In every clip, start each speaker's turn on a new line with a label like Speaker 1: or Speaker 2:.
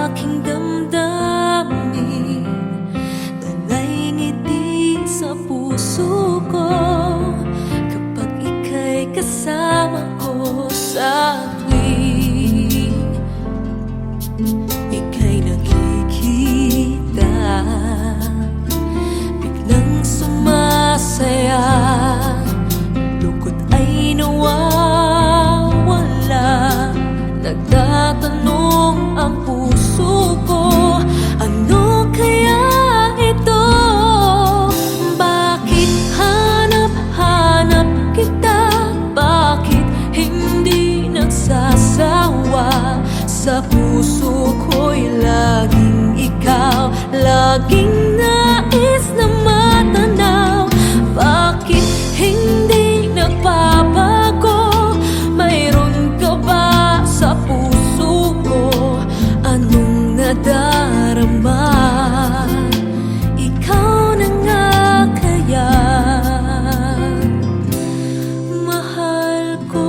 Speaker 1: aking damdamin, dalay ngiti sa puso ko kapag ika'y kasama ko sa tuwing ika'y nakikita. Biglang sumasaya, lungkot ay nawawala. Nagtatanong ang puso ko, ano kaya ito? Bakit hanap-hanap kita? Bakit hindi nagsasawa? Sa puso ko'y laging ikaw, laging nais na matanaw. Bakit hindi nagbabago? Mayroon ka ba sa puso ko? Anong nadarama? Ikaw na nga kaya mahal ko.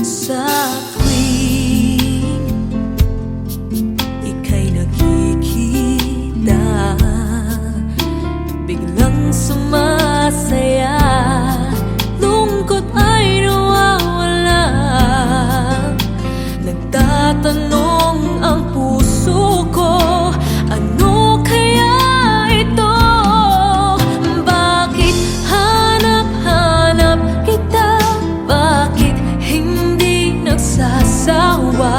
Speaker 1: Sa tuwing ika'y nakikita, biglang sumasaya, lungkot ay nawawala. Nagtatanong ang puso ko, ano kaya ito? Bakit hanap-hanap kita? Bakit hindi nagsasawa?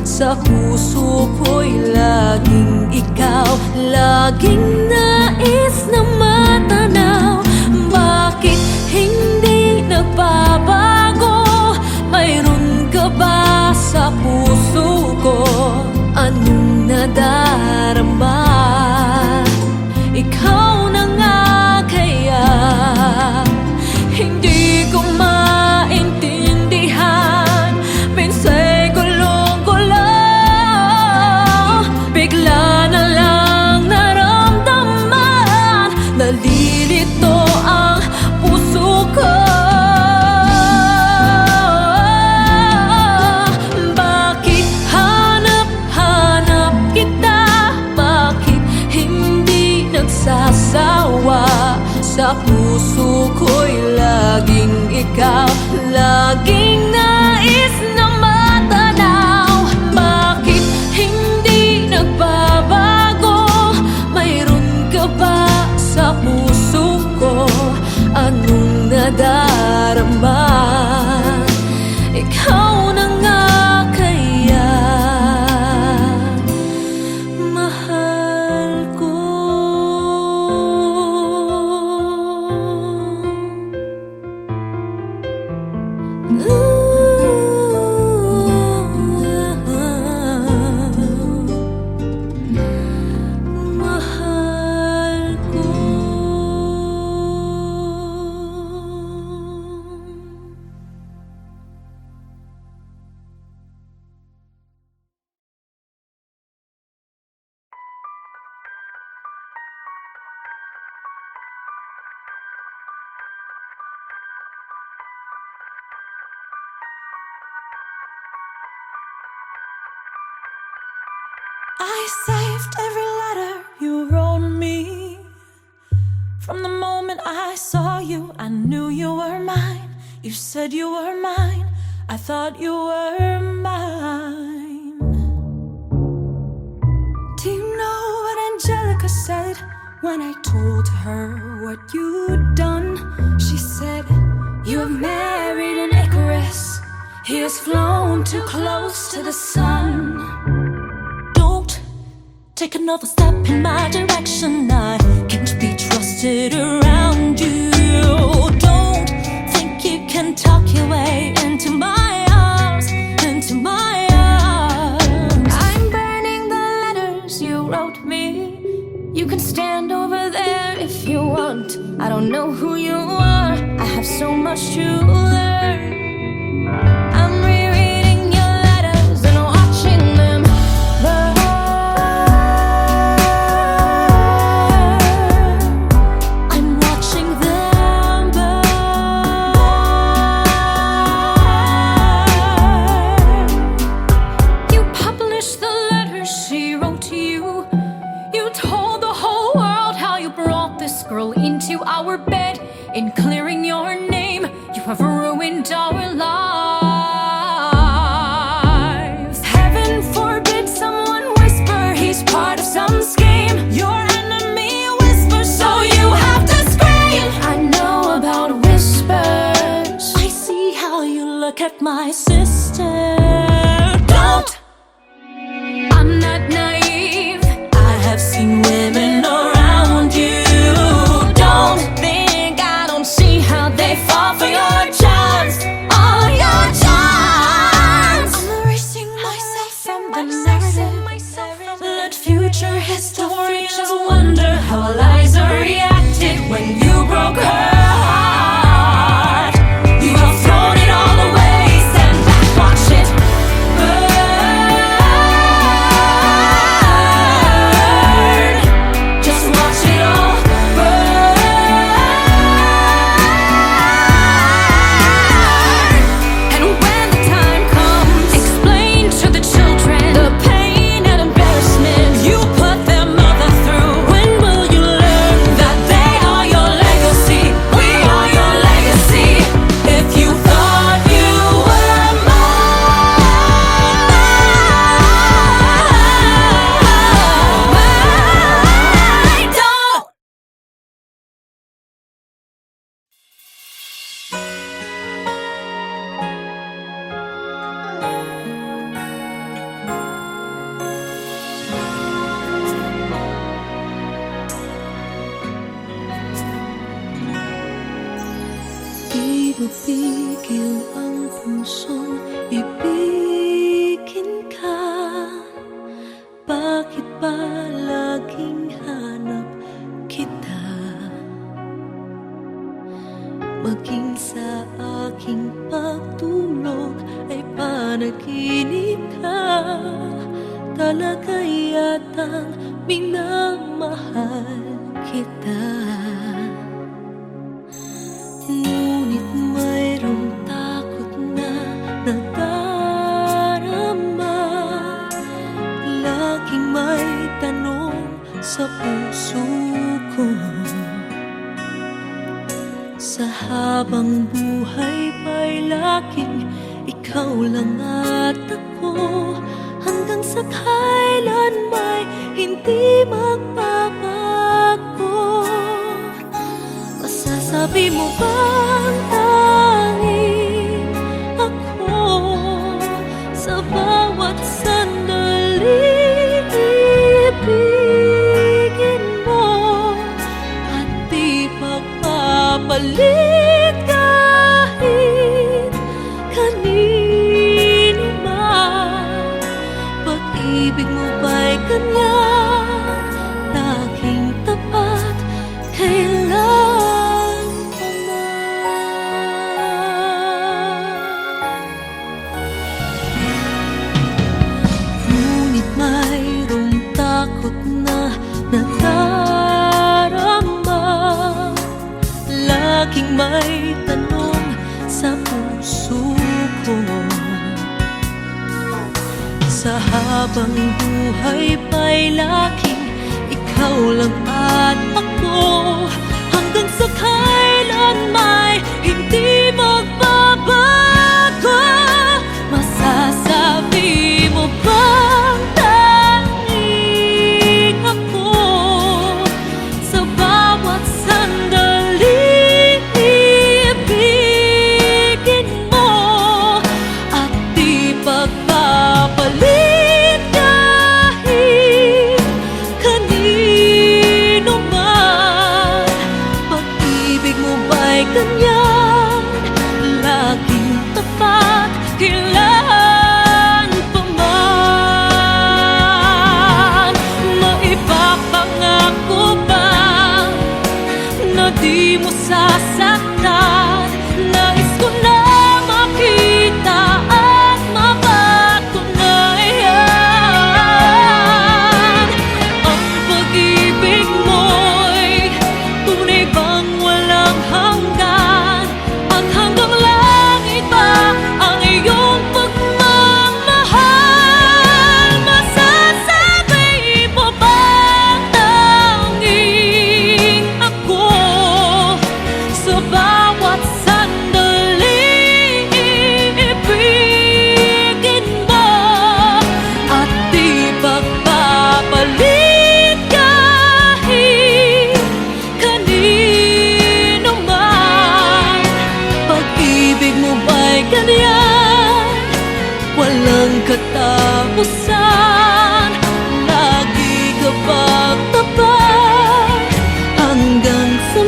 Speaker 1: Sa puso ko'y laging ikaw, laging nais na matanaw. Bakit hindi nagbabago? Mayroon ka ba sa puso ko? Anong nadarama? Ikaw na nga kaya hindi ko maintindihan. Minsa'y gulong-gulo, bigla na lang naramdaman. Nalilito ang puso ko. Bakit hanap-hanap kita? Bakit hindi nagsasawa? Sa puso ko'y laging ikaw, laging nais na matanaw. Bakit hindi nagbabago? Mayroon ka ba sa puso ko? Anong nadarama? Ikaw na nga kaya mahal ko. Mahal ko. I saved every letter you wrote me. From the moment I saw you, I knew you were mine. You said you were mine, I thought you were mine. Do you know what Angelica said when I told her what you'd done? She said, you have married an Icarus. He has flown too close to the sun. Take another step in my direction. I can't be trusted around you. Don't think you can talk your way into my arms, into my arms. I'm burning the letters you wrote me. You can stand over there if you want. I don't know who you are, I have so much to learn. I'm rereading your letters and watching them burn. I'm watching them burn. ruined our lives. Heaven forbid someone whisper he's part of some scheme. Your enemy whispers, so you have to scream. I know about whispers. I see how you look at my sister. Don't. I'm not naive. I have seen women around you. Don't think I don't see how they fall for your charms. All your charms. I'm erasing myself from the narrative. Let future historians wonder how Eliza reacted when you broke her heart. You have thrown it all away. Stand back, watch it burn. Just watch it all burn. And when the time comes, explain to the children the pain and embarrassment you put their mother through. When will you learn that they are your legacy? We are your legacy. If you thought you were mine, don't. Di mapigil ang pusong ibigin ka. Bakit ba laging hanap kita? Maging sa aking pagtulog ay panaginip ka. Talaga yatang minamahal kita. Ngunit mayroong takot na nadarama. Laging may tanong sa puso ko. Sa habang buhay pa'y laging ikaw lang at ako. Hanggang sa kailan may hindi magbabago. Masasabi mo bang tanging ako sa bawat sandali ibigin mo at di pagpapalit kahit kanino man? Pag-ibig mo ba'y ganyan laging tapat kailan pa man? Ngunit mayroong takot na nadarama. Laging may tanong sa puso ko. Sa habang buhay pa'y laging ikaw lang at ako. Hanggang sa kailan may hindi magbabago. Masasabi mo bang tanging ako sa bawat sandali ibigin mo at di pagpapalit kahit kanino man? Pag-ibig mo ba'y ganyan laging tapat kailan pa man? Maipapangako ba na di mo sasaktan? Nais ko na makita at mapatunayan. Ang pag-ibig mo'y tunay bang walang hanggan? At hanggang langit ba ang iyong ay ganyan, walang katapusan. Lagi ka pagtapat hanggang sa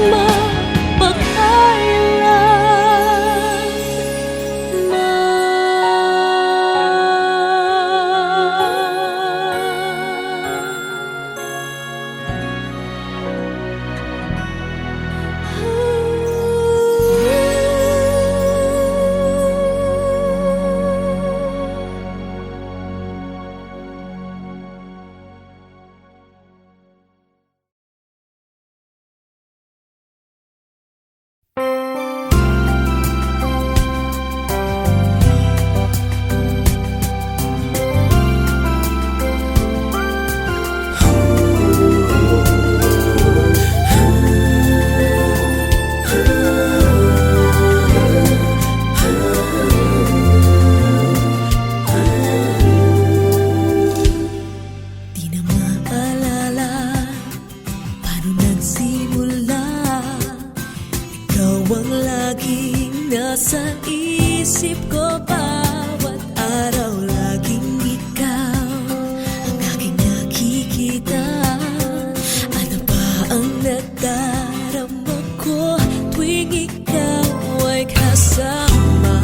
Speaker 1: nasa isip ko bawat araw, laging ikaw ang aking nakikita. Ano ba ang nadarama ko tuwing ikaw ay kasama?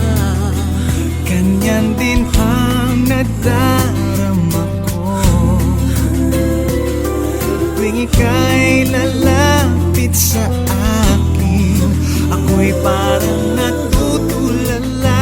Speaker 2: Ganyan din ang nadarama ko tuwing ika'y lalapit sa akin. Ako'y parang natutulala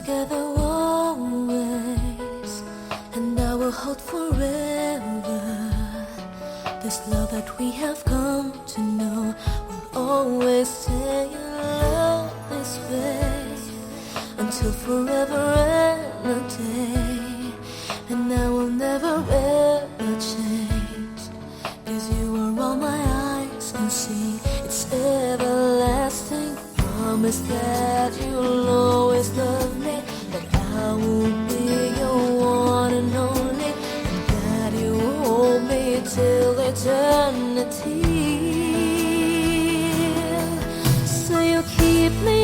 Speaker 1: together always, and I will hold forever. This love that we have come to know will always stay in love this way until forever and a day. And I will never ever change, 'cause you are all my eyes can see. It's everlasting. Promise that you'll always love me, that I will be your one and only, and that you will hold me till eternity. So you keep me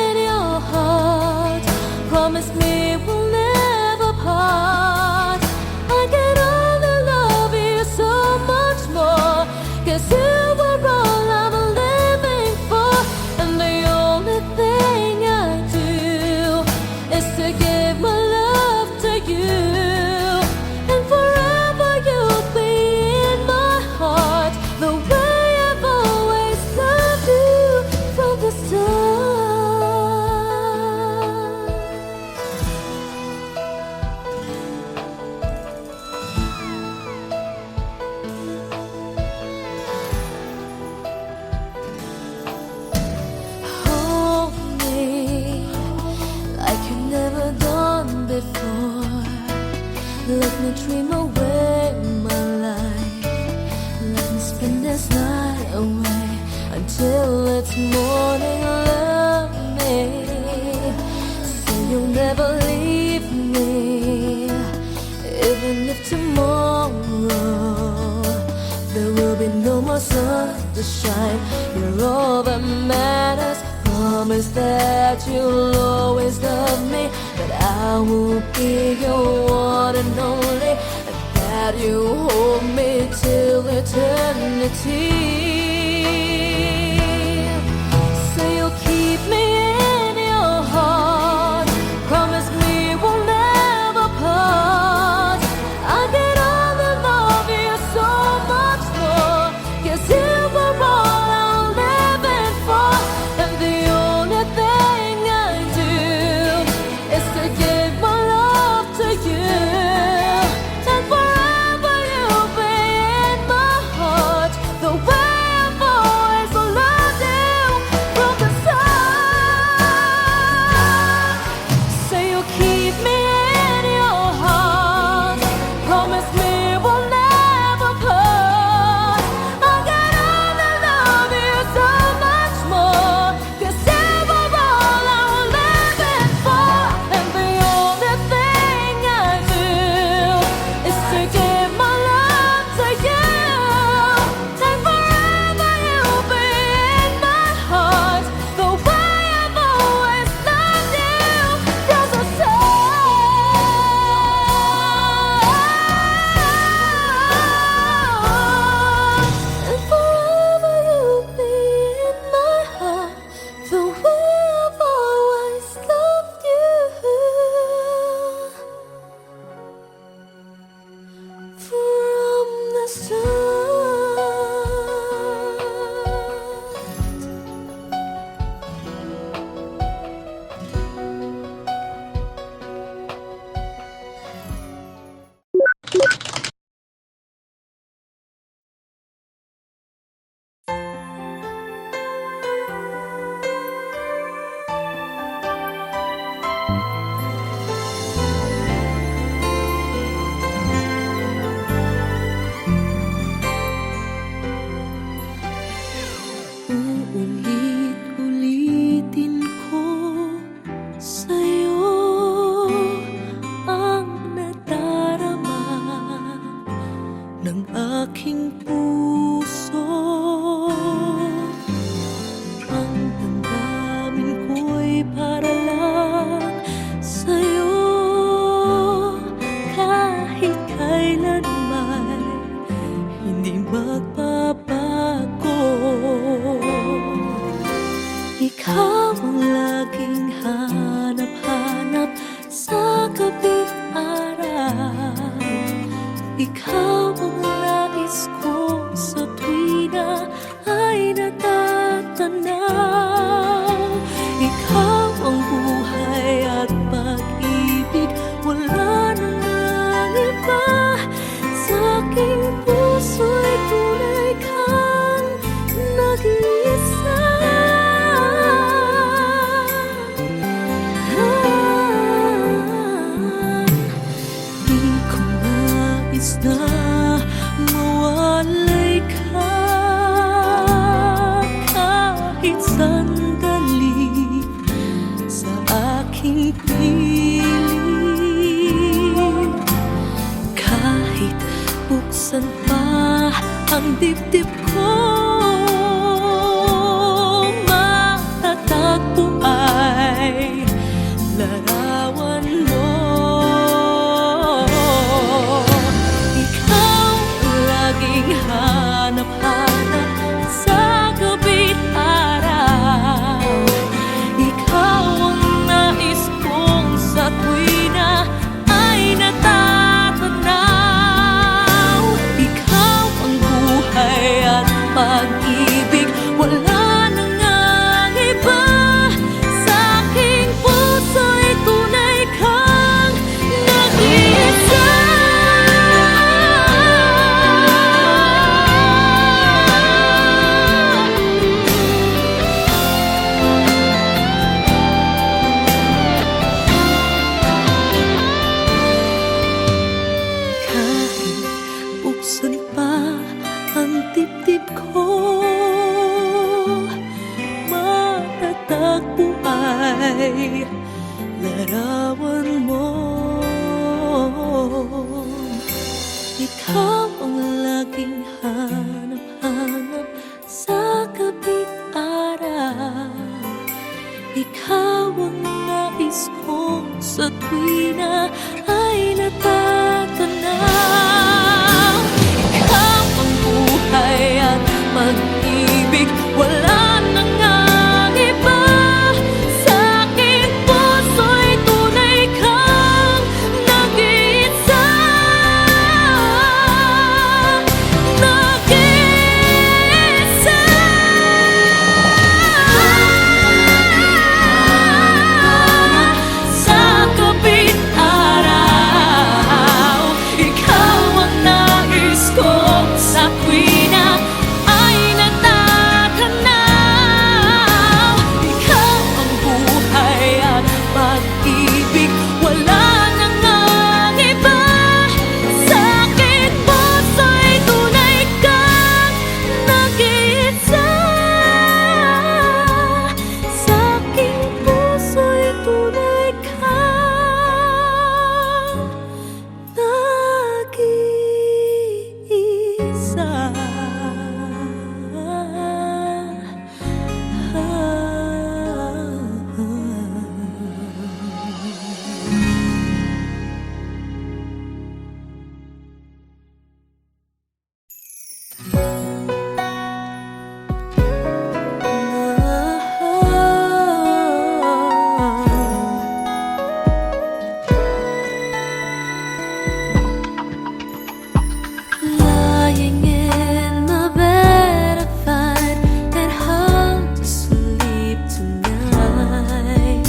Speaker 1: in your heart. Promise me we'll never part. I can only love you so much more, 'cause you are all I'm living for. And the only thing I do is to give my love to you. And forever you'll be in my heart, the way I've always loved you from the start. Hold me like you never done before. Let me dream away my life. Let me spend this night away until it's morning. Love me, so you'll never leave me, even if tomorrow there will be no more sun to shine. You're all that matters. Promise that you'll always love me, that I will be your one and only, and that you hold me till eternity. So you'll keep me in your heart. Promise me we'll never part. I can only love you so much more, 'cause you are all I'm living for. And the only thing I do is to give my love to you. And forever you'll be in my heart, the way I've always loved you from the start. So you'll keep me in your heart. Promise me we'll never part. I can only love you so much more, 'cause you are all I'm living for. And the only thing I do is to give my love to you. And forever you'll be in my heart, the way I've always loved you from the start. And forever you'll be in my heart, the way I've always loved you from the start. Uulit-ulitin ko sa'yo ang nadarama ng aking puso. Ang damdamin ko'y para lang sa'yo, kahit kailanman hindi magbabago. Ikaw ang laging hanap-hanap sa gabi't araw. Ikaw ang nais ko sa tuwina ay natatanaw. Ikaw ang buhay at pag-ibig. Wala na ngang iba. Sa aking puso'y tunay kang nag-iisa. Kahit buksan pa ang dibdib ko, matatagpo ay larawan mo. Ikaw ang laging hanap-hanap sa gabing araw. Ikaw ang nais ko sa tuwina ay natatanaw. Ikaw ang buhay at pag-ibig. Wala na ngang iba. Sa aking puso'y tunay kang nag-iisa. Nag-iisa. Sa gabing araw, ikaw ang nais ko sa tuwina ay natatanaw. Ikaw ang buhay at pag-ibig. Wala na ngang iba. Sa aking puso'y tunay kang nag-iisa. Sa aking puso'y tunay kang nag-iisa. Lying in my bed, I find it hard to sleep tonight.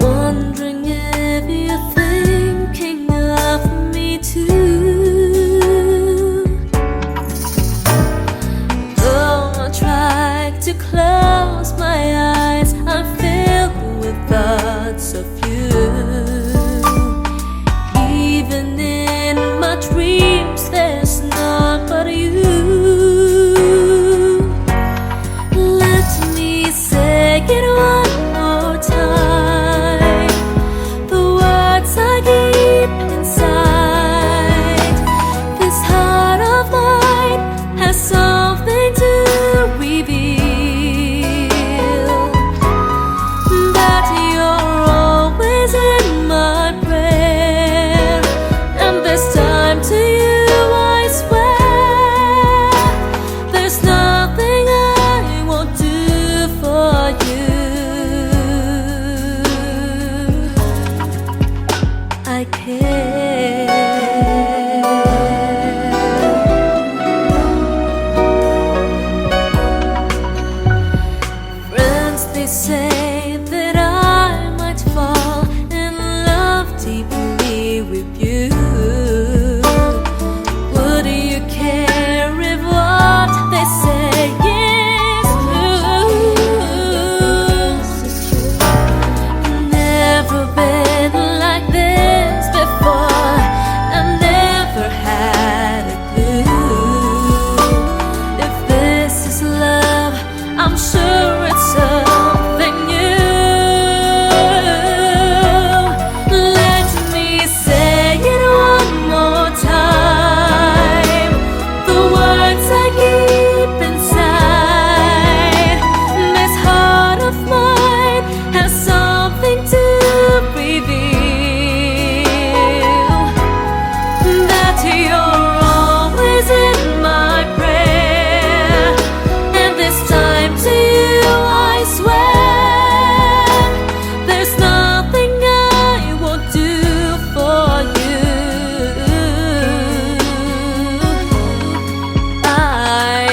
Speaker 1: Wondering if you're thinking of me too. Though I try to close my eyes, I'm filled with thoughts of you. Even in my dreams, there's none but you. Let me say it one more time. The words I keep inside. This heart of mine has something to reveal.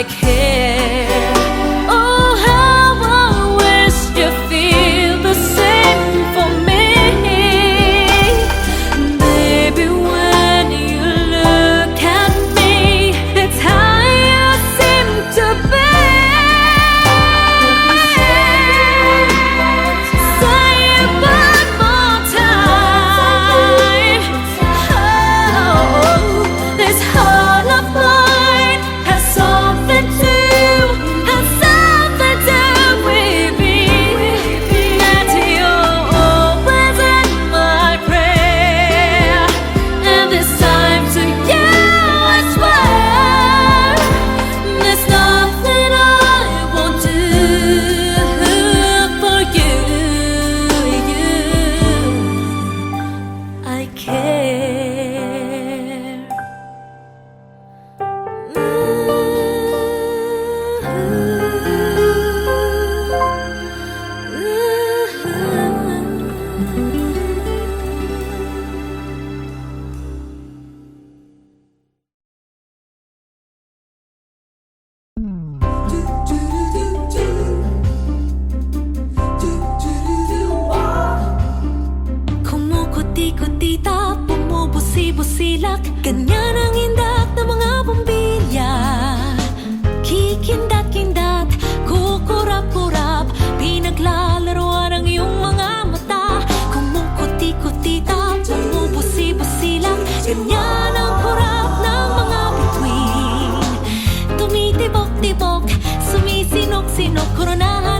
Speaker 1: care. Oh, how I wish you feel the same for me. Baby, when you look at me, it's how you seem to be. Say it one more time. Oh, this heart of mine has something to with me. That you're always in my prayer, and this time to you I swear, there's nothing I won't do for you. I care. Kumukuti-kutita, bumubusi-busilak, ganyan ang indak ng mga bombilya. Kikindat-kindat, kukurap-kurap, pinaglalaroan ang iyong mga mata. Kumukuti-kutita, bumubusi-busilak, ganyan ang kurap ng mga bituin. Tumitibok-tibok, sumisinok-sinok, koronahan